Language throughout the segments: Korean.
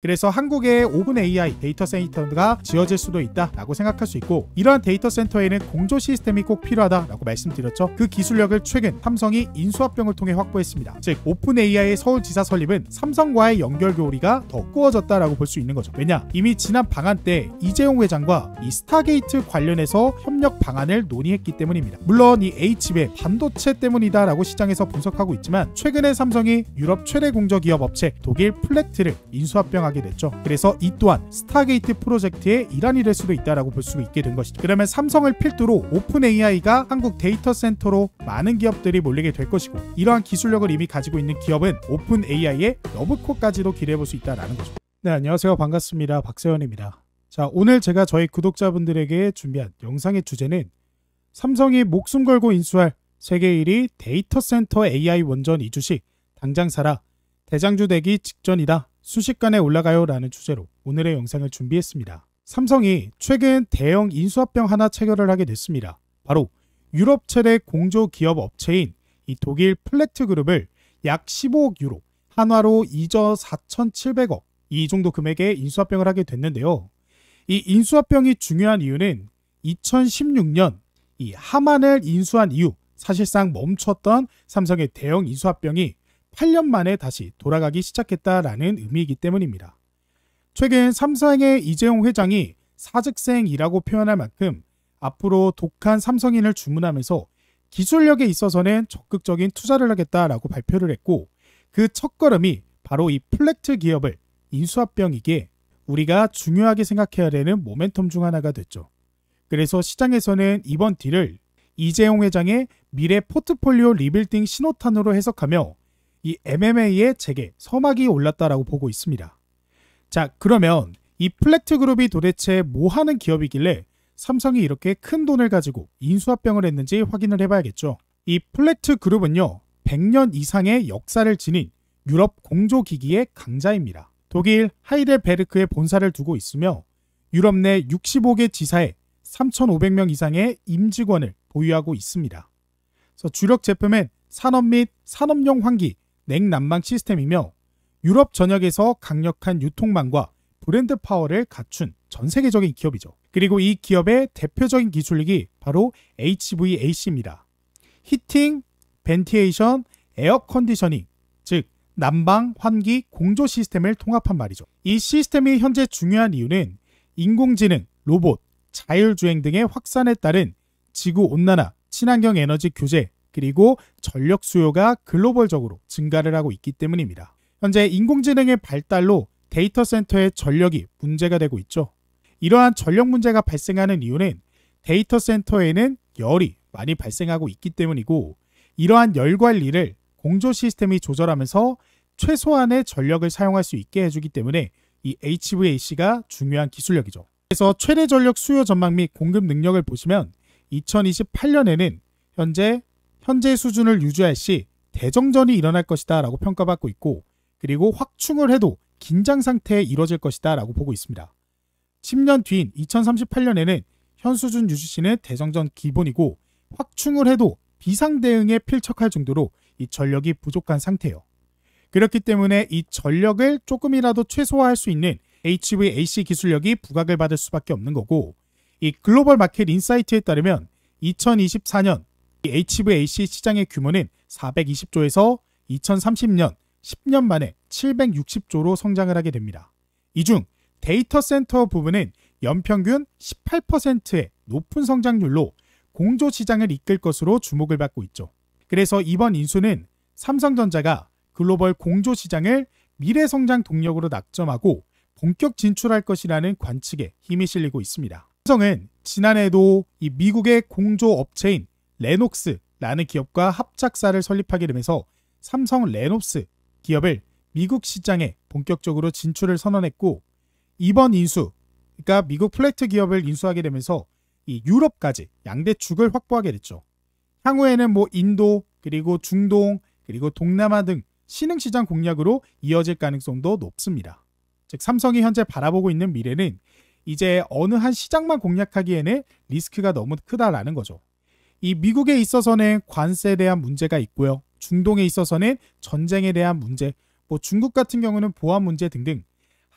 그래서 한국에 오픈 AI 데이터 센터가 지어질 수도 있다라고 생각할 수 있고, 이러한 데이터 센터에는 공조 시스템이 꼭 필요하다라고 말씀드렸죠. 그 기술력을 최근 삼성이 인수합병을 통해 확보했습니다. 즉 오픈 AI의 서울지사 설립은 삼성과의 연결 교리가 더 꾸어졌다라고 볼 수 있는 거죠. 왜냐? 이미 지난 방한 때 이재용 회장과 이 스타게이트 관련해서 협력 방안을 논의했기 때문입니다. 물론 이 H배 반도체 때문이다라고 시장에서 분석하고 있지만, 최근에 삼성이 유럽 최대 공조기업 업체 독일 플렉트를 인수합병하게 됐죠. 그래서 이 또한 스타게이트 프로젝트의 일환이 될 수도 있다라고 볼 수 있게 된 것이죠. 그러면 삼성을 필두로 오픈 AI가 한국 데이터 센터로 많은 기업들이 몰리게 될 것이고, 이러한 기술력을 이미 가지고 있는 기업은 오픈 AI의 러브코까지도 기대해 볼 수 있다라는 거죠. 네, 안녕하세요. 반갑습니다. 박세현입니다. 자, 오늘 제가 저희 구독자분들에게 준비한 영상의 주제는 삼성이 목숨 걸고 인수할 세계 1위 데이터 센터 AI 원전 2주식 당장 사라, 대장주 되기 직전이다, 순식간에 올라가요 라는 주제로 오늘의 영상을 준비했습니다. 삼성이 최근 대형 인수합병 하나 체결을 하게 됐습니다. 바로 유럽 최대 공조기업 업체인 이 독일 플렉트 그룹을 약 15억 유로, 한화로 2조 4,700억, 이 정도 금액에 인수합병을 하게 됐는데요. 이 인수합병이 중요한 이유는 2016년 이 하만을 인수한 이후 사실상 멈췄던 삼성의 대형 인수합병이 8년 만에 다시 돌아가기 시작했다라는 의미이기 때문입니다. 최근 삼성의 이재용 회장이 사직생이라고 표현할 만큼 앞으로 독한 삼성인을 주문하면서 기술력에 있어서는 적극적인 투자를 하겠다라고 발표를 했고, 그 첫걸음이 바로 이 플렉트 기업을 인수합병이기에 우리가 중요하게 생각해야 되는 모멘텀 중 하나가 됐죠. 그래서 시장에서는 이번 딜을 이재용 회장의 미래 포트폴리오 리빌딩 신호탄으로 해석하며 이 MMA의 재개 서막이 올랐다라고 보고 있습니다. 자, 그러면 이 플렉트 그룹이 도대체 뭐 하는 기업이길래 삼성이 이렇게 큰 돈을 가지고 인수합병을 했는지 확인을 해봐야겠죠. 이 플렉트 그룹은요, 100년 이상의 역사를 지닌 유럽 공조기기의 강자입니다. 독일 하이델베르크에 본사를 두고 있으며 유럽 내 65개 지사에 3,500명 이상의 임직원을 보유하고 있습니다. 그래서 주력 제품은 산업 및 산업용 환기, 냉난방 시스템이며 유럽 전역에서 강력한 유통망과 브랜드 파워를 갖춘 전 세계적인 기업이죠. 그리고 이 기업의 대표적인 기술력이 바로 HVAC입니다. 히팅, 벤티에이션, 에어 컨디셔닝, 즉 난방, 환기, 공조 시스템을 통합한 말이죠. 이 시스템이 현재 중요한 이유는 인공지능, 로봇, 자율주행 등의 확산에 따른 지구온난화, 친환경 에너지 규제, 그리고 전력 수요가 글로벌적으로 증가를 하고 있기 때문입니다. 현재 인공지능의 발달로 데이터 센터의 전력이 문제가 되고 있죠. 이러한 전력 문제가 발생하는 이유는 데이터 센터에는 열이 많이 발생하고 있기 때문이고, 이러한 열 관리를 공조 시스템이 조절하면서 최소한의 전력을 사용할 수 있게 해주기 때문에 이 HVAC가 중요한 기술력이죠. 그래서 최대 전력 수요 전망 및 공급 능력을 보시면 2028년에는 현재 수준을 유지할 시 대정전이 일어날 것이다 라고 평가받고 있고, 그리고 확충을 해도 긴장 상태에 이뤄질 것이다 라고 보고 있습니다. 10년 뒤인 2038년에는 현 수준 유지 시는 대정전 기본이고, 확충을 해도 비상 대응에 필적할 정도로 이 전력이 부족한 상태예요. 그렇기 때문에 이 전력을 조금이라도 최소화할 수 있는 HVAC 기술력이 부각을 받을 수밖에 없는 거고, 이 글로벌 마켓 인사이트에 따르면 2024년 이 HVAC 시장의 규모는 420조에서 2030년 10년 만에 760조로 성장을 하게 됩니다. 이 중 데이터 센터 부분은 연평균 18%의 높은 성장률로 공조 시장을 이끌 것으로 주목을 받고 있죠. 그래서 이번 인수는 삼성전자가 글로벌 공조 시장을 미래 성장 동력으로 낙점하고 본격 진출할 것이라는 관측에 힘이 실리고 있습니다. 삼성은 지난해에도 이 미국의 공조 업체인 레녹스라는 기업과 합작사를 설립하게 되면서 삼성 레녹스 기업을 미국 시장에 본격적으로 진출을 선언했고, 이번 인수, 그러니까 미국 플렉트 기업을 인수하게 되면서 이 유럽까지 양대 축을 확보하게 됐죠. 향후에는 인도, 그리고 중동, 그리고 동남아 등 신흥시장 공략으로 이어질 가능성도 높습니다. 즉 삼성이 현재 바라보고 있는 미래는 이제 어느 한 시장만 공략하기에는 리스크가 너무 크다라는 거죠. 이 미국에 있어서는 관세에 대한 문제가 있고요. 중동에 있어서는 전쟁에 대한 문제, 중국 같은 경우는 보안 문제 등등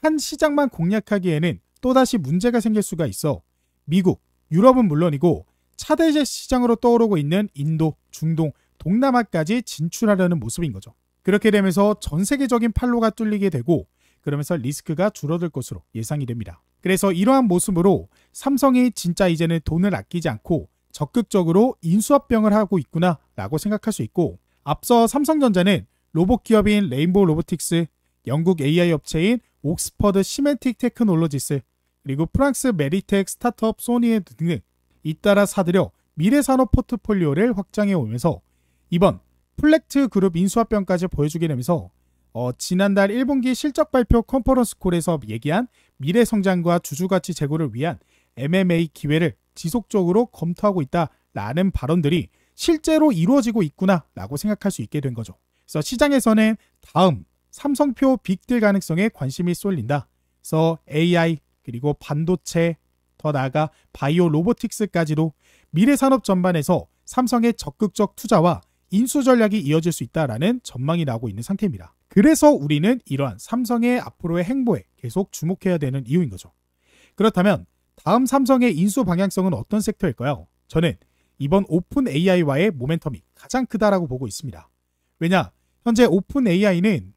한 시장만 공략하기에는 또다시 문제가 생길 수가 있어 미국, 유럽은 물론이고 차세대 시장으로 떠오르고 있는 인도, 중동, 동남아까지 진출하려는 모습인 거죠. 그렇게 되면서 전 세계적인 판로가 뚫리게 되고 그러면서 리스크가 줄어들 것으로 예상이 됩니다. 그래서 이러한 모습으로 삼성이 진짜 이제는 돈을 아끼지 않고 적극적으로 인수합병을 하고 있구나 라고 생각할 수 있고, 앞서 삼성전자는 로봇 기업인 레인보우 로보틱스, 영국 AI 업체인 옥스퍼드 시멘틱 테크놀로지스, 그리고 프랑스 메리텍 스타트업 소니에 등등 잇따라 사들여 미래산업 포트폴리오를 확장해 오면서 이번 플렉트 그룹 인수합병까지 보여주게 되면서 지난달 1분기 실적 발표 컨퍼런스 콜에서 얘기한 미래 성장과 주주가치 제고를 위한 M&A 기회를 지속적으로 검토하고 있다라는 발언들이 실제로 이루어지고 있구나라고 생각할 수 있게 된 거죠. 그래서 시장에서는 다음 삼성표 빅딜 가능성에 관심이 쏠린다. 그래서 AI 그리고 반도체, 더 나아가 바이오 로보틱스까지도 미래 산업 전반에서 삼성의 적극적 투자와 인수 전략이 이어질 수 있다라는 전망이 나오고 있는 상태입니다. 그래서 우리는 이러한 삼성의 앞으로의 행보에 계속 주목해야 되는 이유인 거죠. 그렇다면 다음 삼성의 인수 방향성은 어떤 섹터일까요? 저는 이번 오픈 AI와의 모멘텀이 가장 크다라고 보고 있습니다. 왜냐? 현재 오픈 AI는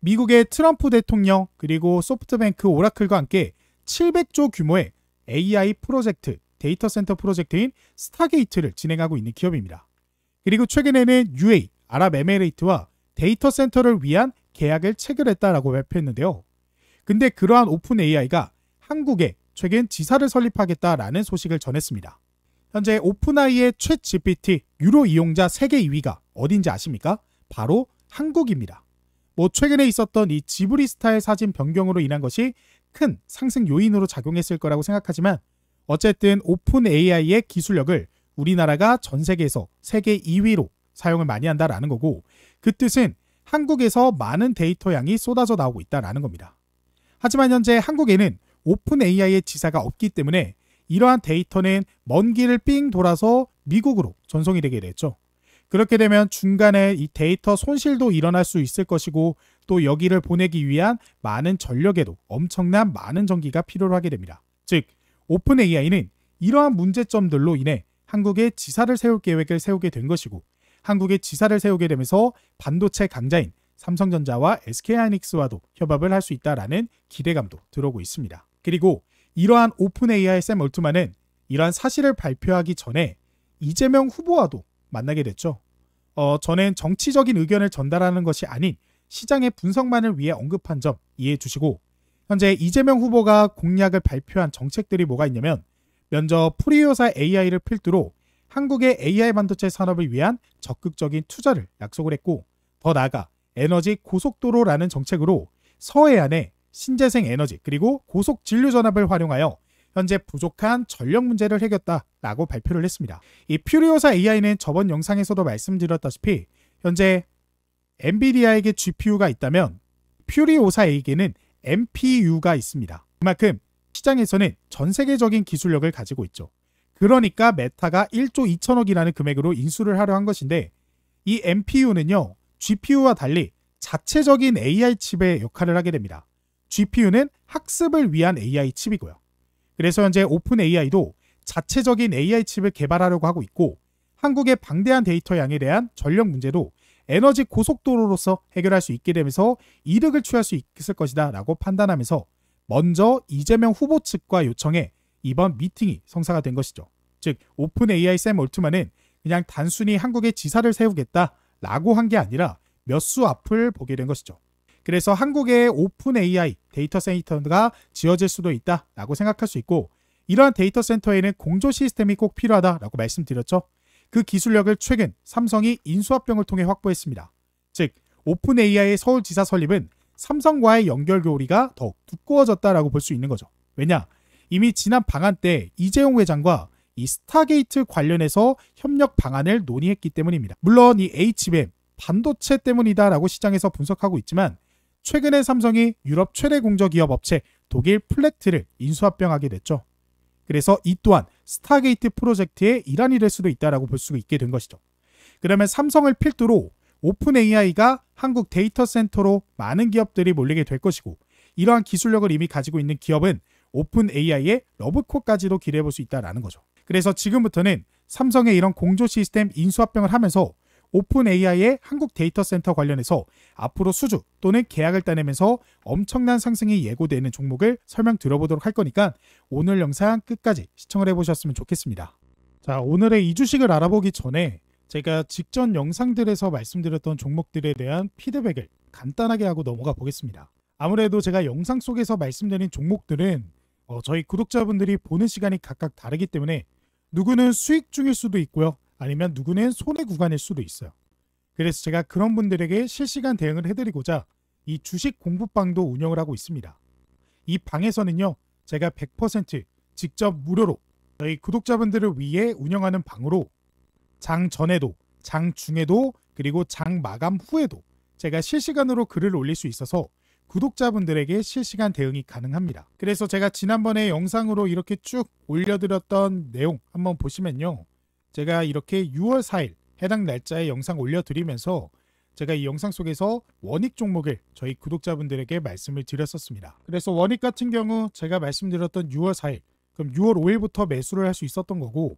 미국의 트럼프 대통령 그리고 소프트뱅크, 오라클과 함께 700조 규모의 AI 프로젝트, 데이터 센터 프로젝트인 스타게이트를 진행하고 있는 기업입니다. 그리고 최근에는 UAE, 아랍에미레이트와 데이터 센터를 위한 계약을 체결했다라고 발표했는데요. 근데 그러한 오픈 AI가 한국에 최근 지사를 설립하겠다라는 소식을 전했습니다. 현재 오픈AI의 챗 GPT 유료 이용자 세계 2위가 어딘지 아십니까? 바로 한국입니다. 최근에 있었던 이 지브리 스타일 사진 변경으로 인한 것이 큰 상승 요인으로 작용했을 거라고 생각하지만 어쨌든 오픈 AI의 기술력을 우리나라가 전 세계에서 세계 2위로 사용을 많이 한다라는 거고, 그 뜻은 한국에서 많은 데이터 양이 쏟아져 나오고 있다라는 겁니다. 하지만 현재 한국에는 오픈 AI의 지사가 없기 때문에 이러한 데이터는 먼 길을 삥 돌아서 미국으로 전송이 되게 됐죠. 그렇게 되면 중간에 이 데이터 손실도 일어날 수 있을 것이고, 또 여기를 보내기 위한 많은 전력에도 엄청난 많은 전기가 필요로 하게 됩니다. 즉 오픈 AI는 이러한 문제점들로 인해 한국에 지사를 세울 계획을 세우게 된 것이고, 한국에 지사를 세우게 되면서 반도체 강자인 삼성전자와 SK하이닉스와도 협업을 할 수 있다라는 기대감도 들어오고 있습니다. 그리고 이러한 오픈 AI 샘 올트만은 이러한 사실을 발표하기 전에 이재명 후보와도 만나게 됐죠. 저는 정치적인 의견을 전달하는 것이 아닌 시장의 분석만을 위해 언급한 점 이해해 주시고, 현재 이재명 후보가 공약을 발표한 정책들이 뭐가 있냐면, 먼저 프리오사 AI를 필두로 한국의 AI 반도체 산업을 위한 적극적인 투자를 약속을 했고, 더 나아가 에너지 고속도로라는 정책으로 서해안에 신재생 에너지 그리고 고속 진류 전압을 활용하여 현재 부족한 전력 문제를 해결했다라고 발표를 했습니다. 이 퓨리오사 AI는 저번 영상에서도 말씀드렸다시피 현재 엔비디아에게 GPU가 있다면 퓨리오사에게는 MPU가 있습니다. 그만큼 시장에서는 전 세계적인 기술력을 가지고 있죠. 그러니까 메타가 1조 2천억이라는 금액으로 인수를 하려 한 것인데, 이 MPU는요 GPU와 달리 자체적인 AI 칩의 역할을 하게 됩니다. GPU는 학습을 위한 AI 칩이고요. 그래서 현재 오픈 AI도 자체적인 AI 칩을 개발하려고 하고 있고, 한국의 방대한 데이터 양에 대한 전력 문제도 에너지 고속도로로서 해결할 수 있게 되면서 이득을 취할 수 있을 것이다 라고 판단하면서 먼저 이재명 후보 측과 요청해 이번 미팅이 성사가 된 것이죠. 즉 오픈 AI 샘 올트만은 그냥 단순히 한국에 지사를 세우겠다라고 한 게 아니라 몇 수 앞을 보게 된 것이죠. 그래서 한국의 오픈 AI 데이터 센터가 지어질 수도 있다라고 생각할 수 있고, 이러한 데이터 센터에는 공조 시스템이 꼭 필요하다라고 말씀드렸죠. 그 기술력을 최근 삼성이 인수합병을 통해 확보했습니다. 즉 오픈 AI의 서울지사 설립은 삼성과의 연결고리가 더욱 두꺼워졌다라고 볼 수 있는 거죠. 왜냐? 이미 지난 방한 때 이재용 회장과 이 스타게이트 관련해서 협력 방안을 논의했기 때문입니다. 물론 이 HBM 반도체 때문이다라고 시장에서 분석하고 있지만, 최근에 삼성이 유럽 최대 공조기업 업체 독일 플렉트를 인수합병하게 됐죠. 그래서 이 또한 스타게이트 프로젝트의 일환이 될 수도 있다라고 볼 수 있게 된 것이죠. 그러면 삼성을 필두로 오픈 AI가 한국 데이터 센터로 많은 기업들이 몰리게 될 것이고, 이러한 기술력을 이미 가지고 있는 기업은 오픈 AI의 러브콜까지도 기대해 볼 수 있다라는 거죠. 그래서 지금부터는 삼성의 이런 공조 시스템 인수합병을 하면서 오픈 AI의 한국 데이터 센터 관련해서 앞으로 수주 또는 계약을 따내면서 엄청난 상승이 예고되는 종목을 설명 들어보도록 할 거니까 오늘 영상 끝까지 시청을 해보셨으면 좋겠습니다. 자, 오늘의 이 주식을 알아보기 전에 제가 직전 영상들에서 말씀드렸던 종목들에 대한 피드백을 간단하게 하고 넘어가 보겠습니다. 아무래도 제가 영상 속에서 말씀드린 종목들은 저희 구독자분들이 보는 시간이 각각 다르기 때문에 누구는 수익 중일 수도 있고요. 아니면 누구는 손해 구간일 수도 있어요. 그래서 제가 그런 분들에게 실시간 대응을 해드리고자 이 주식 공부방도 운영을 하고 있습니다. 이 방에서는요, 제가 100% 직접 무료로 저희 구독자분들을 위해 운영하는 방으로 장 전에도, 장 중에도, 그리고 장 마감 후에도 제가 실시간으로 글을 올릴 수 있어서 구독자분들에게 실시간 대응이 가능합니다. 그래서 제가 지난번에 영상으로 이렇게 쭉 올려드렸던 내용 한번 보시면요. 제가 이렇게 6월 4일 해당 날짜에 영상 올려드리면서 제가 이 영상 속에서 원익 종목을 저희 구독자분들에게 말씀을 드렸었습니다. 그래서 원익 같은 경우 제가 말씀드렸던 6월 4일, 그럼 6월 5일부터 매수를 할 수 있었던 거고,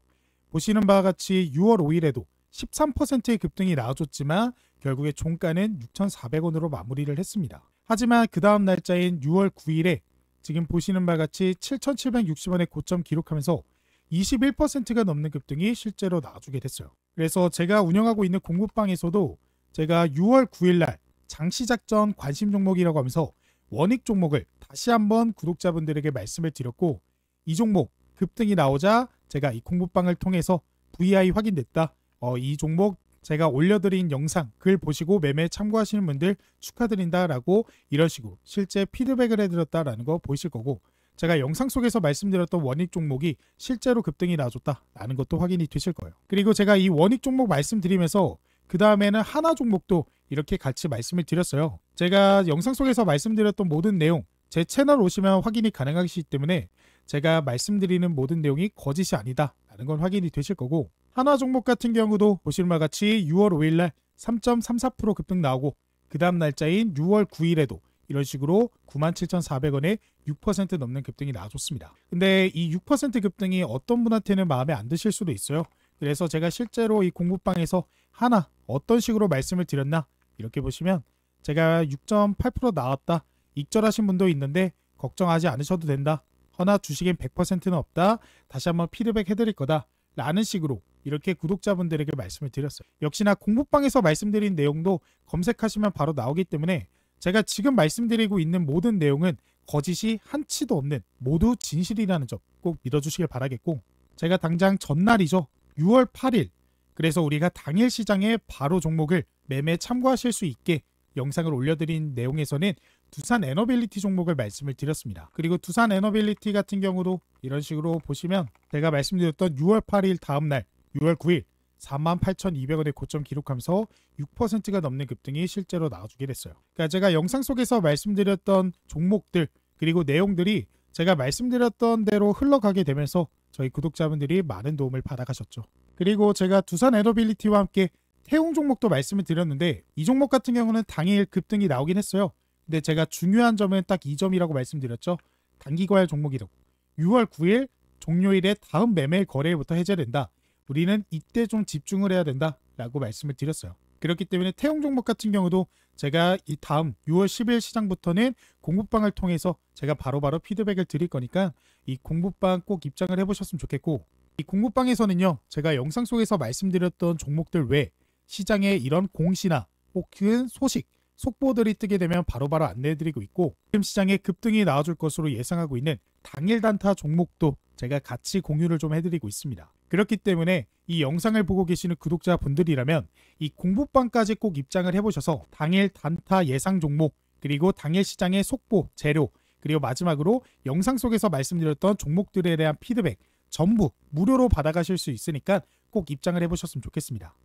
보시는 바와 같이 6월 5일에도 13%의 급등이 나와줬지만 결국에 종가는 6,400원으로 마무리를 했습니다. 하지만 그 다음 날짜인 6월 9일에 지금 보시는 바와 같이 7,760원의 고점 기록하면서 21%가 넘는 급등이 실제로 나와주게 됐어요. 그래서 제가 운영하고 있는 공부방에서도 제가 6월 9일날 장시작 전 관심 종목이라고 하면서 원익 종목을 다시 한번 구독자분들에게 말씀을 드렸고, 이 종목 급등이 나오자 제가 이 공부방을 통해서 VI 확인됐다, 이 종목 제가 올려드린 영상 글 보시고 매매 참고하시는 분들 축하드린다라고 이런 식으로 실제 피드백을 해드렸다라는 거 보이실 거고, 제가 영상 속에서 말씀드렸던 원익 종목이 실제로 급등이 나와줬다라는 것도 확인이 되실 거예요. 그리고 제가 이 원익 종목 말씀드리면서 그 다음에는 하나 종목도 이렇게 같이 말씀을 드렸어요. 제가 영상 속에서 말씀드렸던 모든 내용 제 채널 오시면 확인이 가능하시기 때문에 제가 말씀드리는 모든 내용이 거짓이 아니다라는 건 확인이 되실 거고, 하나 종목 같은 경우도 보시는 바와 같이 6월 5일날 3.34% 급등 나오고 그 다음 날짜인 6월 9일에도 이런 식으로 97,400원에 6% 넘는 급등이 나와줬습니다. 근데 이 6% 급등이 어떤 분한테는 마음에 안 드실 수도 있어요. 그래서 제가 실제로 이 공부방에서 하나 어떤 식으로 말씀을 드렸나, 이렇게 보시면 제가 6.8% 나왔다, 익절하신 분도 있는데 걱정하지 않으셔도 된다, 허나 주식엔 100%는 없다, 다시 한번 피드백 해드릴 거다 라는 식으로 이렇게 구독자분들에게 말씀을 드렸어요. 역시나 공부방에서 말씀드린 내용도 검색하시면 바로 나오기 때문에 제가 지금 말씀드리고 있는 모든 내용은 거짓이 한치도 없는 모두 진실이라는 점 꼭 믿어주시길 바라겠고, 제가 당장 전날이죠, 6월 8일, 그래서 우리가 당일 시장에 바로 종목을 매매 참고하실 수 있게 영상을 올려드린 내용에서는 두산 에너빌리티 종목을 말씀을 드렸습니다. 그리고 두산 에너빌리티 같은 경우도 이런 식으로 보시면 제가 말씀드렸던 6월 8일 다음날 6월 9일 48,200원의 고점 기록하면서 6%가 넘는 급등이 실제로 나와주게 됐어요. 그러니까 제가 영상 속에서 말씀드렸던 종목들 그리고 내용들이 제가 말씀드렸던 대로 흘러가게 되면서 저희 구독자분들이 많은 도움을 받아가셨죠. 그리고 제가 두산 에너빌리티와 함께 태웅 종목도 말씀을 드렸는데 이 종목 같은 경우는 당일 급등이 나오긴 했어요. 근데 제가 중요한 점은 딱 이 점이라고 말씀드렸죠. 단기과열 종목이라고. 6월 9일 종료일에 다음 매매 거래일부터 해제된다. 우리는 이때 좀 집중을 해야 된다 라고 말씀을 드렸어요. 그렇기 때문에 태웅 종목 같은 경우도 제가 이 다음 6월 10일 시장부터는 공부방을 통해서 제가 바로바로 피드백을 드릴 거니까 이 공부방 꼭 입장을 해보셨으면 좋겠고, 이 공부방에서는요 제가 영상 속에서 말씀드렸던 종목들 외에 시장에 이런 공시나 혹은 소식, 속보들이 뜨게 되면 바로바로 안내해드리고 있고, 지금 시장에 급등이 나와줄 것으로 예상하고 있는 당일 단타 종목도 제가 같이 공유를 좀 해드리고 있습니다. 그렇기 때문에 이 영상을 보고 계시는 구독자분들이라면 이 공부방까지 꼭 입장을 해보셔서 당일 단타 예상 종목, 그리고 당일 시장의 속보, 재료, 그리고 마지막으로 영상 속에서 말씀드렸던 종목들에 대한 피드백 전부 무료로 받아가실 수 있으니까 꼭 입장을 해보셨으면 좋겠습니다.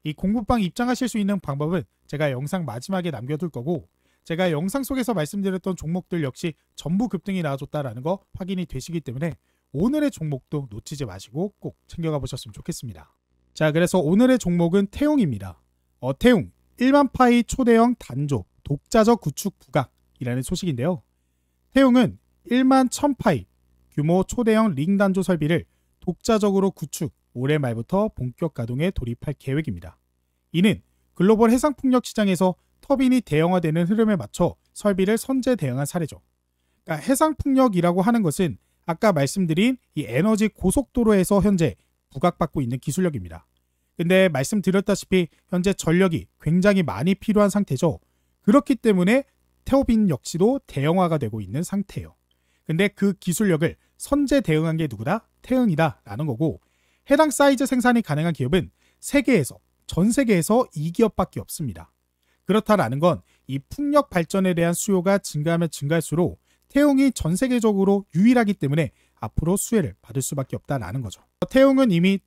이 공부방 입장하실 수 있는 방법은 제가 영상 마지막에 남겨둘 거고, 제가 영상 속에서 말씀드렸던 종목들 역시 전부 급등이 나와줬다라는 거 확인이 되시기 때문에 오늘의 종목도 놓치지 마시고 꼭 챙겨가 보셨으면 좋겠습니다. 자, 그래서 오늘의 종목은 태웅입니다. 태웅 1만 파이 초대형 단조 독자적 구축 부각이라는 소식인데요. 태웅은 1만 1000파이 규모 초대형 링 단조 설비를 독자적으로 구축, 올해 말부터 본격 가동에 돌입할 계획입니다. 이는 글로벌 해상풍력 시장에서 터빈이 대형화되는 흐름에 맞춰 설비를 선제 대응한 사례죠. 그러니까 해상풍력이라고 하는 것은 아까 말씀드린 이 에너지 고속도로에서 현재 부각받고 있는 기술력입니다. 근데 말씀드렸다시피 현재 전력이 굉장히 많이 필요한 상태죠. 그렇기 때문에 터빈 역시도 대형화가 되고 있는 상태예요. 근데 그 기술력을 선제 대응한 게 누구다? 태응이다 라는 거고, 해당 사이즈 생산이 가능한 기업은 전 세계에서 2기업밖에 없습니다. 그렇다라는 건 이 풍력 발전에 대한 수요가 증가하면 증가할수록 태웅이 전 세계적으로 유일하기 때문에 앞으로 수혜를 받을 수밖에 없다라는 거죠. 태웅은 이미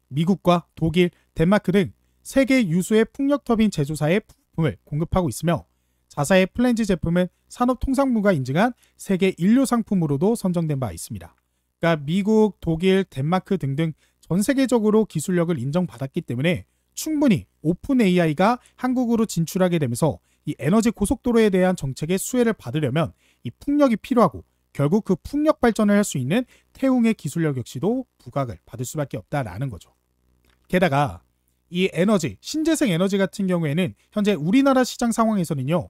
미국과 독일, 덴마크 등 세계 유수의 풍력 터빈 제조사에 부품을 공급하고 있으며, 자사의 플랜지 제품은 산업통상부가 인증한 세계 인류 상품으로도 선정된 바 있습니다. 그러니까 미국, 독일, 덴마크 등등 전 세계적으로 기술력을 인정받았기 때문에 충분히 오픈 AI가 한국으로 진출하게 되면서 이 에너지 고속도로에 대한 정책의 수혜를 받으려면 이 풍력이 필요하고, 결국 그 풍력 발전을 할 수 있는 태웅의 기술력 역시도 부각을 받을 수밖에 없다라는 거죠. 게다가 이 에너지, 신재생 에너지 같은 경우에는 현재 우리나라 시장 상황에서는요,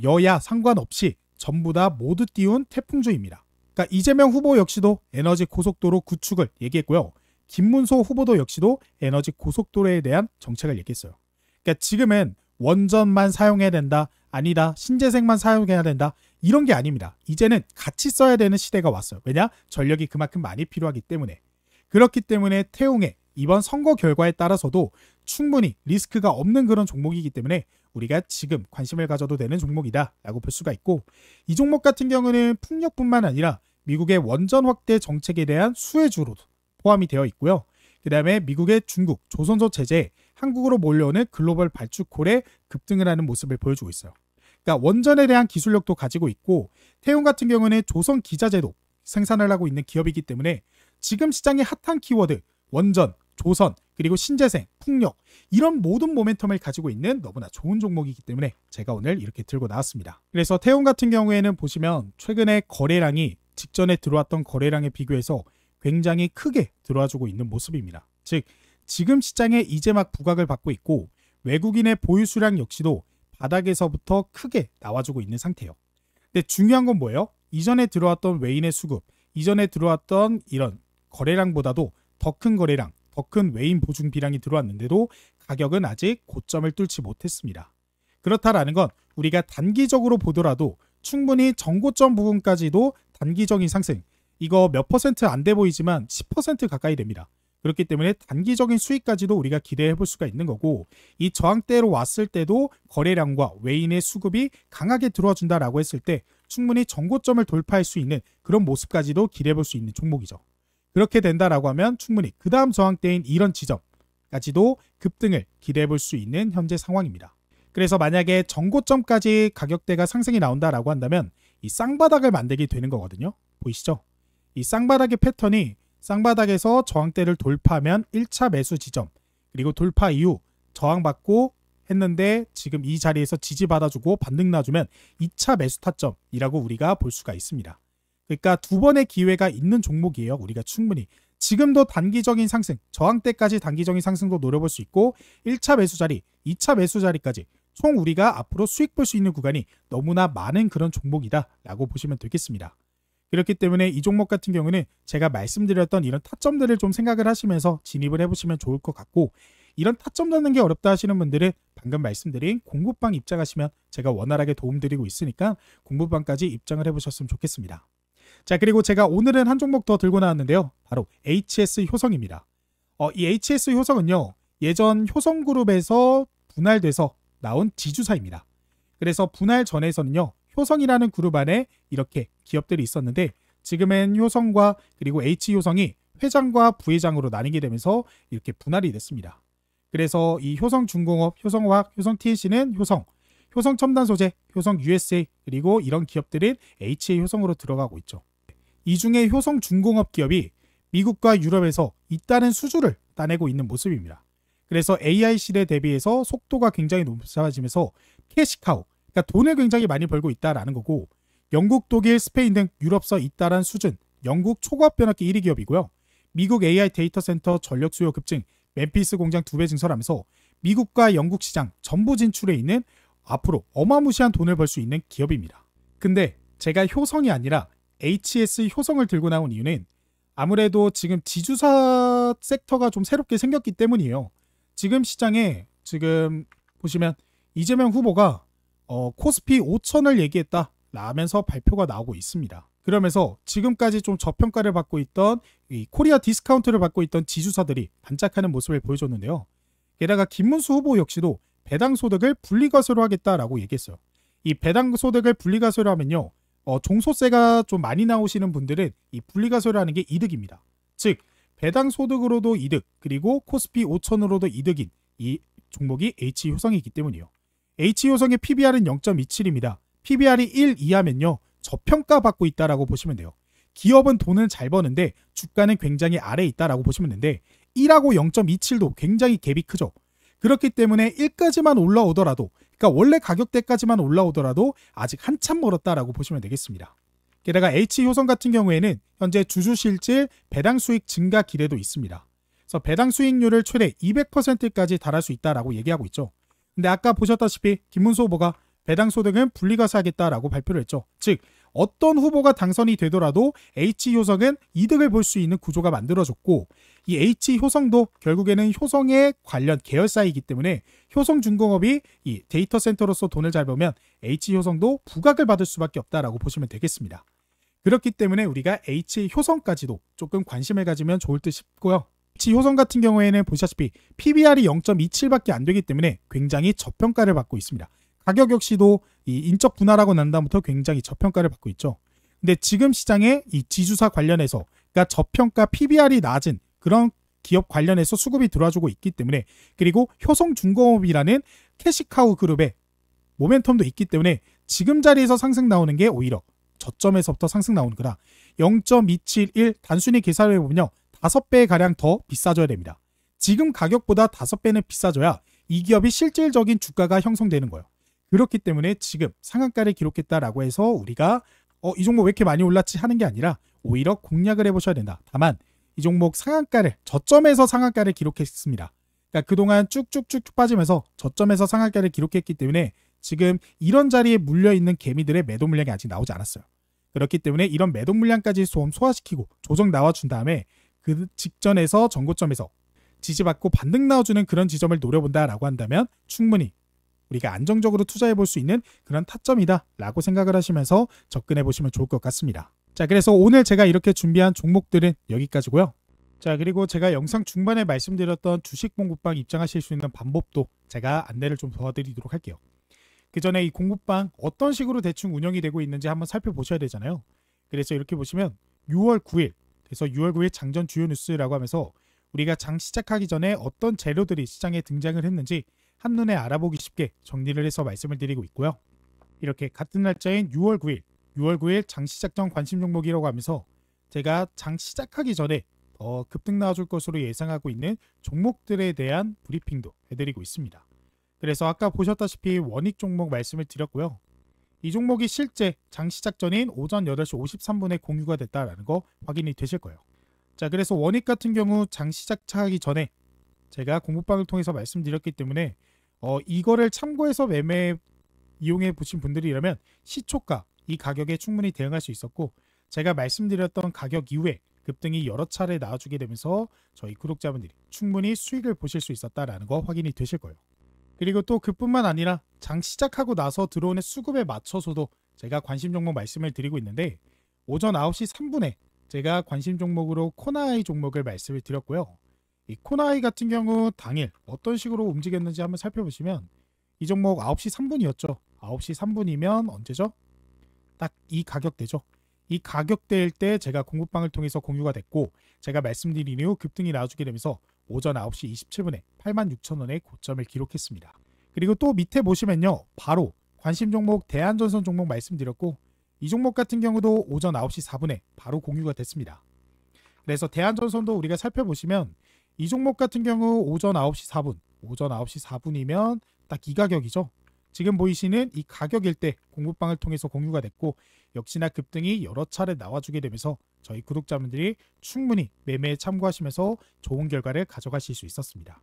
여야 상관없이 전부 다 모두 띄운 태풍주의입니다. 그러니까 이재명 후보 역시도 에너지 고속도로 구축을 얘기했고요. 김문수 후보도 역시도 에너지 고속도로에 대한 정책을 얘기했어요. 그러니까 지금은 원전만 사용해야 된다, 아니다, 신재생만 사용해야 된다, 이런 게 아닙니다. 이제는 같이 써야 되는 시대가 왔어요. 왜냐? 전력이 그만큼 많이 필요하기 때문에. 그렇기 때문에 태웅의 이번 선거 결과에 따라서도 충분히 리스크가 없는 그런 종목이기 때문에 우리가 지금 관심을 가져도 되는 종목이다 라고 볼 수가 있고, 이 종목 같은 경우는 풍력뿐만 아니라 미국의 원전 확대 정책에 대한 수혜주로도 포함이 되어 있고요. 그 다음에 미국의 중국, 조선소 체제에 한국으로 몰려오는 글로벌 발주콜에 급등을 하는 모습을 보여주고 있어요. 그러니까 원전에 대한 기술력도 가지고 있고, 태웅 같은 경우는 조선 기자재도 생산을 하고 있는 기업이기 때문에 지금 시장의 핫한 키워드 원전, 조선, 그리고 신재생, 풍력, 이런 모든 모멘텀을 가지고 있는 너무나 좋은 종목이기 때문에 제가 오늘 이렇게 들고 나왔습니다. 그래서 태웅 같은 경우에는 보시면 최근에 거래량이 직전에 들어왔던 거래량에 비교해서 굉장히 크게 들어와주고 있는 모습입니다. 즉 지금 시장에 이제 막 부각을 받고 있고, 외국인의 보유 수량 역시도 바닥에서부터 크게 나와주고 있는 상태예요. 근데 중요한 건 뭐예요? 이전에 들어왔던 외인의 수급, 이전에 들어왔던 이런 거래량보다도 더 큰 거래량, 더 큰 외인 보증 비량이 들어왔는데도 가격은 아직 고점을 뚫지 못했습니다. 그렇다라는 건 우리가 단기적으로 보더라도 충분히 전고점 부분까지도 단기적인 상승, 이거 몇 퍼센트 안 돼 보이지만 10% 가까이 됩니다. 그렇기 때문에 단기적인 수익까지도 우리가 기대해 볼 수가 있는 거고, 이 저항대로 왔을 때도 거래량과 외인의 수급이 강하게 들어와 준다라고 했을 때 충분히 전고점을 돌파할 수 있는 그런 모습까지도 기대해 볼 수 있는 종목이죠. 그렇게 된다라고 하면 충분히 그 다음 저항대인 이런 지점까지도 급등을 기대해 볼 수 있는 현재 상황입니다. 그래서 만약에 전고점까지 가격대가 상승이 나온다라고 한다면 이 쌍바닥을 만들게 되는 거거든요. 보이시죠? 이 쌍바닥의 패턴이 쌍바닥에서 저항대를 돌파하면 1차 매수 지점, 그리고 돌파 이후 저항받고 했는데 지금 이 자리에서 지지받아주고 반등 놔주면 2차 매수 타점이라고 우리가 볼 수가 있습니다. 그러니까 두 번의 기회가 있는 종목이에요. 우리가 충분히 지금도 단기적인 상승, 저항대까지 단기적인 상승도 노려볼 수 있고, 1차 매수 자리, 2차 매수 자리까지 총 우리가 앞으로 수익 볼 수 있는 구간이 너무나 많은 그런 종목이다 라고 보시면 되겠습니다. 그렇기 때문에 이 종목 같은 경우는 제가 말씀드렸던 이런 타점들을 좀 생각을 하시면서 진입을 해보시면 좋을 것 같고, 이런 타점 잡는 게 어렵다 하시는 분들은 방금 말씀드린 공부방 입장하시면 제가 원활하게 도움드리고 있으니까 공부방까지 입장을 해보셨으면 좋겠습니다. 자, 그리고 제가 오늘은 한 종목 더 들고 나왔는데요. 바로 HS 효성입니다. 이 HS 효성은요, 예전 효성그룹에서 분할돼서 나온 지주사입니다. 그래서 분할 전에서는요, 효성이라는 그룹 안에 이렇게 기업들이 있었는데 지금은 효성과 그리고 H효성이 회장과 부회장으로 나뉘게 되면서 이렇게 분할이 됐습니다. 그래서 이 효성중공업, 효성화학, 효성TNC는 효성첨단소재, 효성USA, 그리고 이런 기업들은 HA효성으로 들어가고 있죠. 이 중에 효성중공업 기업이 미국과 유럽에서 잇따른 수주를 따내고 있는 모습입니다. 그래서 AI 시대 대비해서 속도가 굉장히 높아지면서 캐시카우, 그러니까 돈을 굉장히 많이 벌고 있다라는 거고, 영국, 독일, 스페인 등 유럽서 잇따른 수준, 영국 초고압 변압기 1위 기업이고요. 미국 AI 데이터 센터 전력 수요 급증, 멤피스 공장 2배 증설하면서 미국과 영국 시장 전부 진출해 있는 앞으로 어마무시한 돈을 벌 수 있는 기업입니다. 근데 제가 효성이 아니라 HS 효성을 들고 나온 이유는 아무래도 지금 지주사 섹터가 좀 새롭게 생겼기 때문이에요. 지금 시장에 지금 보시면 이재명 후보가 코스피 5천을 얘기했다 라면서 발표가 나오고 있습니다. 그러면서 지금까지 좀 저평가를 받고 있던 이 코리아 디스카운트를 받고 있던 지주사들이 반짝하는 모습을 보여줬는데요. 게다가 김문수 후보 역시도 배당 소득을 분리과세로 하겠다라고 얘기했어요. 이 배당 소득을 분리과세로 하면요, 종소세가 좀 많이 나오시는 분들은 이 분리과세를 하는 게 이득입니다. 즉 배당 소득으로도 이득, 그리고 코스피 5천으로도 이득인 이 종목이 H효성이기 때문이에요. H효성의 PBR은 0.27입니다. PBR이 1 이하면요 저평가 받고 있다라고 보시면 돼요. 기업은 돈은 잘 버는데 주가는 굉장히 아래에 있다라고 보시면 되는데 1하고 0.27도 굉장히 갭이 크죠. 그렇기 때문에 1까지만 올라오더라도, 그러니까 원래 가격대까지만 올라오더라도 아직 한참 멀었다라고 보시면 되겠습니다. 게다가 H효성 같은 경우에는 현재 주주실질 배당 수익 증가 기대도 있습니다. 그래서 배당 수익률을 최대 200%까지 달할 수 있다라고 얘기하고 있죠. 근데 아까 보셨다시피 김문수 후보가 배당 소득은 분리과세하겠다라고 발표를 했죠. 즉 어떤 후보가 당선이 되더라도 H효성은 이득을 볼 수 있는 구조가 만들어졌고, 이 H효성도 결국에는 효성의 관련 계열사이기 때문에 효성중공업이 이 데이터 센터로서 돈을 잘 벌면 H효성도 부각을 받을 수밖에 없다라고 보시면 되겠습니다. 그렇기 때문에 우리가 H효성까지도 조금 관심을 가지면 좋을 듯 싶고요. H효성 같은 경우에는 보시다시피 PBR이 0.27밖에 안 되기 때문에 굉장히 저평가를 받고 있습니다. 가격 역시도 이 인적 분할하고 난 다음부터 굉장히 저평가를 받고 있죠. 근데 지금 시장에 이 지주사 관련해서, 그러니까 저평가 PBR이 낮은 그런 기업 관련해서 수급이 들어와주고 있기 때문에, 그리고 효성중공업이라는 캐시카우 그룹의 모멘텀도 있기 때문에 지금 자리에서 상승 나오는 게 오히려 저점에서부터 상승 나오는 거라 0.271 단순히 계산을 해보면요 5배 가량 더 비싸져야 됩니다. 지금 가격보다 5배는 비싸져야 이 기업이 실질적인 주가가 형성되는 거예요. 그렇기 때문에 지금 상한가를 기록했다라고 해서 우리가 이 종목 왜 이렇게 많이 올랐지 하는 게 아니라 오히려 공략을 해보셔야 된다. 다만 이 종목 상한가를, 저점에서 상한가를 기록했습니다. 그러니까 그동안 쭉쭉쭉 빠지면서 저점에서 상한가를 기록했기 때문에 지금 이런 자리에 물려있는 개미들의 매도 물량이 아직 나오지 않았어요. 그렇기 때문에 이런 매도 물량까지 소화시키고 조정 나와준 다음에 그 직전에서 전고점에서 지지받고 반등 나와주는 그런 지점을 노려본다라고 한다면 충분히 우리가 안정적으로 투자해 볼 수 있는 그런 타점이다 라고 생각을 하시면서 접근해 보시면 좋을 것 같습니다. 자, 그래서 오늘 제가 이렇게 준비한 종목들은 여기까지고요. 자, 그리고 제가 영상 중반에 말씀드렸던 주식 공부방 입장하실 수 있는 방법도 제가 안내를 좀 도와드리도록 할게요. 그 전에 이 공부방 어떤 식으로 대충 운영이 되고 있는지 한번 살펴보셔야 되잖아요. 그래서 이렇게 보시면 6월 9일, 그래서 6월 9일 장전 주요 뉴스라고 하면서 우리가 장 시작하기 전에 어떤 재료들이 시장에 등장을 했는지 한눈에 알아보기 쉽게 정리를 해서 말씀을 드리고 있고요. 이렇게 같은 날짜인 6월 9일 장 시작 전 관심 종목이라고 하면서 제가 장 시작하기 전에 급등 나와줄 것으로 예상하고 있는 종목들에 대한 브리핑도 해드리고 있습니다. 그래서 아까 보셨다시피 원익 종목 말씀을 드렸고요. 이 종목이 실제 장 시작 전인 오전 8시 53분에 공유가 됐다라는 거 확인이 되실 거예요. 자, 그래서 원익 같은 경우 장 시작하기 전에 제가 공부방을 통해서 말씀드렸기 때문에 이거를 참고해서 매매 이용해 보신 분들이라면 시초가 이 가격에 충분히 대응할 수 있었고, 제가 말씀드렸던 가격 이후에 급등이 여러 차례 나와주게 되면서 저희 구독자분들이 충분히 수익을 보실 수 있었다라는 거 확인이 되실 거예요. 그리고 또 그뿐만 아니라 장 시작하고 나서 들어오는 수급에 맞춰서도 제가 관심 종목 말씀을 드리고 있는데, 오전 9시 3분에 제가 관심 종목으로 코나이 종목을 말씀을 드렸고요. 이 코나이 같은 경우 당일 어떤 식으로 움직였는지 한번 살펴보시면 이 종목 9시 3분이었죠. 9시 3분이면 언제죠? 딱 이 가격대죠. 이 가격대일 때 제가 공부방을 통해서 공유가 됐고, 제가 말씀드린 이후 급등이 나와주게 되면서 오전 9시 27분에 86,000원의 고점을 기록했습니다. 그리고 또 밑에 보시면요, 바로 관심 종목 대한전선 종목 말씀드렸고, 이 종목 같은 경우도 오전 9시 4분에 바로 공유가 됐습니다. 그래서 대한전선도 우리가 살펴보시면 이 종목 같은 경우 오전 9시 4분, 오전 9시 4분이면 딱 이 가격이죠. 지금 보이시는 이 가격 일대 공부방을 통해서 공유가 됐고 역시나 급등이 여러 차례 나와주게 되면서 저희 구독자분들이 충분히 매매에 참고하시면서 좋은 결과를 가져가실 수 있었습니다.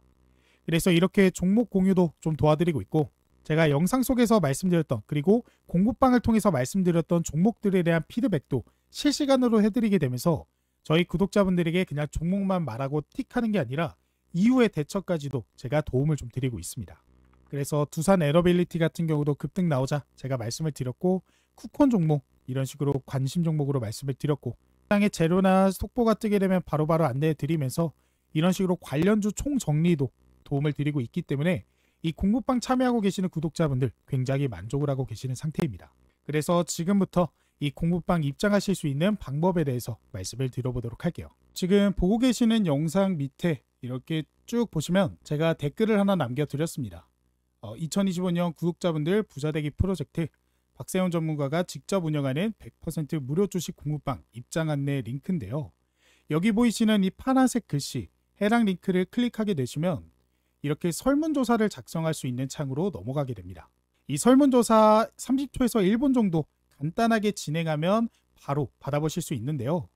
그래서 이렇게 종목 공유도 좀 도와드리고 있고 제가 영상 속에서 말씀드렸던 그리고 공부방을 통해서 말씀드렸던 종목들에 대한 피드백도 실시간으로 해드리게 되면서 저희 구독자분들에게 그냥 종목만 말하고 틱하는 게 아니라 이후의 대처까지도 제가 도움을 좀 드리고 있습니다. 그래서 두산 에러빌리티 같은 경우도 급등 나오자 제가 말씀을 드렸고 쿠폰 종목 이런 식으로 관심 종목으로 말씀을 드렸고 시장에 재료나 속보가 뜨게 되면 바로바로 안내해 드리면서 이런 식으로 관련주 총정리도 도움을 드리고 있기 때문에 이 공부방 참여하고 계시는 구독자분들 굉장히 만족을 하고 계시는 상태입니다. 그래서 지금부터 이 공부방 입장하실 수 있는 방법에 대해서 말씀을 드려보도록 할게요. 지금 보고 계시는 영상 밑에 이렇게 쭉 보시면 제가 댓글을 하나 남겨드렸습니다. 2025년 구독자분들 부자되기 프로젝트 박세훈 전문가가 직접 운영하는 100% 무료 주식 공부방 입장 안내 링크인데요. 여기 보이시는 이 파란색 글씨 해당 링크를 클릭하게 되시면 이렇게 설문조사를 작성할 수 있는 창으로 넘어가게 됩니다. 이 설문조사 30초에서 1분 정도 간단하게 진행하면 바로 받아보실 수 있는데요.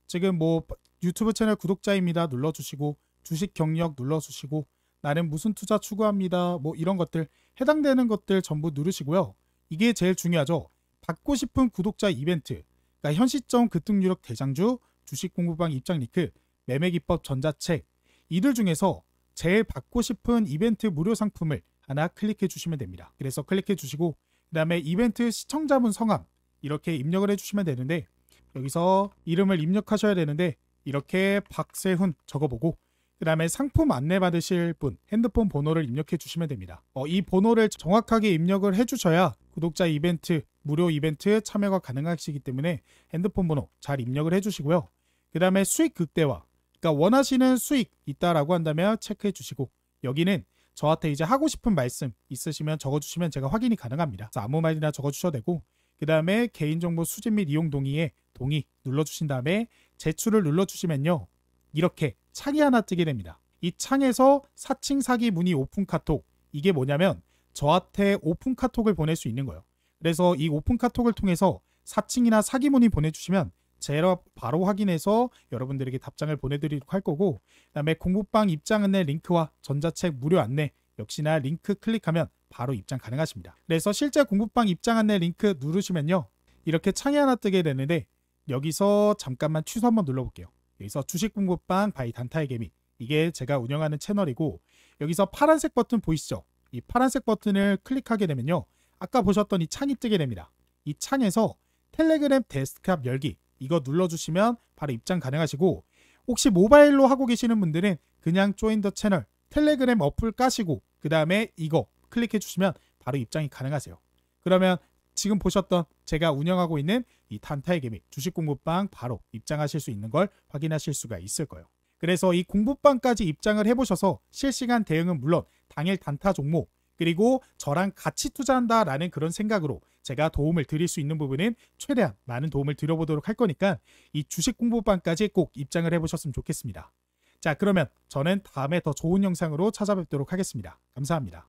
지금 뭐 유튜브 채널 구독자입니다 눌러주시고 주식 경력 눌러주시고 나는 무슨 투자 추구합니다 뭐 이런 것들 해당되는 것들 전부 누르시고요. 이게 제일 중요하죠. 받고 싶은 구독자 이벤트 그러니까 현 시점 급등 유력 대장주 주식 공부방 입장 링크 매매기법 전자책 이들 중에서 제일 받고 싶은 이벤트 무료 상품을 하나 클릭해 주시면 됩니다. 그래서 클릭해 주시고 그 다음에 이벤트 시청자분 성함 이렇게 입력을 해주시면 되는데 여기서 이름을 입력하셔야 되는데 이렇게 박세훈 적어보고 그 다음에 상품 안내 받으실 분 핸드폰 번호를 입력해 주시면 됩니다. 이 번호를 정확하게 입력을 해주셔야 구독자 이벤트 무료 이벤트 참여가 가능하시기 때문에 핸드폰 번호 잘 입력을 해주시고요. 그 다음에 수익 극대화 그러니까 원하시는 수익 있다라고 한다면 체크해 주시고 여기는 저한테 이제 하고 싶은 말씀 있으시면 적어주시면 제가 확인이 가능합니다. 그래서 아무 말이나 적어주셔도 되고 그 다음에 개인정보 수집 및 이용 동의에 동의 눌러주신 다음에 제출을 눌러주시면요. 이렇게 창이 하나 뜨게 됩니다. 이 창에서 사칭 사기 문의 오픈 카톡 이게 뭐냐면 저한테 오픈 카톡을 보낼 수 있는 거예요. 그래서 이 오픈 카톡을 통해서 사칭이나 사기 문의 보내주시면 제가 바로 확인해서 여러분들에게 답장을 보내드리도록 할 거고 그 다음에 공부방 입장 안내 링크와 전자책 무료 안내 역시나 링크 클릭하면 바로 입장 가능하십니다. 그래서 실제 공부방 입장 안내 링크 누르시면요. 이렇게 창이 하나 뜨게 되는데 여기서 잠깐만 취소 한번 눌러볼게요. 여기서 주식 공부방 바이 단타의 개미 이게 제가 운영하는 채널이고 여기서 파란색 버튼 보이시죠? 이 파란색 버튼을 클릭하게 되면요. 아까 보셨던 이 창이 뜨게 됩니다. 이 창에서 텔레그램 데스크탑 열기 이거 눌러주시면 바로 입장 가능하시고 혹시 모바일로 하고 계시는 분들은 그냥 조인 더 채널 텔레그램 어플 까시고 그 다음에 이거 클릭해 주시면 바로 입장이 가능하세요. 그러면 지금 보셨던 제가 운영하고 있는 이 단타의 개미 주식 공부방 바로 입장하실 수 있는 걸 확인하실 수가 있을 거예요. 그래서 이 공부방까지 입장을 해보셔서 실시간 대응은 물론 당일 단타 종목 그리고 저랑 같이 투자한다라는 그런 생각으로 제가 도움을 드릴 수 있는 부분은 최대한 많은 도움을 드려보도록 할 거니까 이 주식 공부방까지 꼭 입장을 해보셨으면 좋겠습니다. 자, 그러면 저는 다음에 더 좋은 영상으로 찾아뵙도록 하겠습니다. 감사합니다.